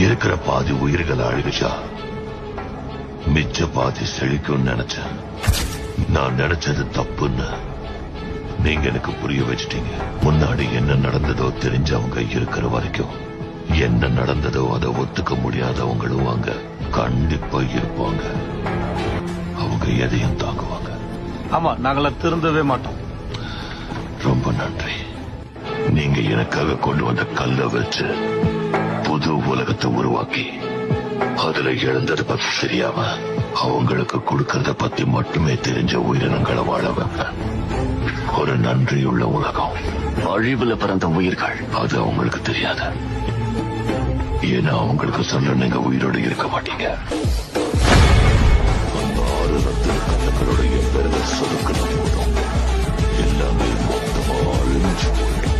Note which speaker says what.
Speaker 1: இருக்கிற பாதி உயிர்கள் அழுகிச்சா மிச்ச பாதி செழிக்கும் நினைச்சேன். நான் நினைச்சது தப்புன்னு நீங்க எனக்கு புரிய வச்சிட்டீங்க. முன்னாடி என்ன நடந்ததோ தெரிஞ்சவங்க இருக்கிற வரைக்கும் என்ன நடந்ததோ அதை ஒத்துக்க முடியாதவங்களும் அங்க கண்டிப்பா இருப்பாங்க. அவங்க எதையும் தாங்குவாங்க.
Speaker 2: ஆமா, நாங்கள திருந்தவே மாட்டோம்.
Speaker 1: ரொம்ப நன்றி. நீங்க எனக்காக கொண்டு வந்த கல்லை வச்சு புது உலகத்தை உருவாக்கி அதுல இழந்ததை பத்தி தெரியாம அவங்களுக்கு கொடுக்கறத பத்தி மட்டுமே தெரிஞ்ச உயிரினங்களை வாழ வைப்பேன். ஒரு நன்றியுள்ள உலகம். அழிவுல பிறந்த உயிர்கள் அது அவங்களுக்கு தெரியாது. ஏன்னா அவங்களுக்கு சொல்ல நீங்க உயிரோடு இருக்க மாட்டீங்க. அந்த 6 ரத்தின கட்டங்களுடைய பெருமை சொதுக்கணும் போதும் எல்லாமே மொத்தமா அழிஞ்சு போயிடும்.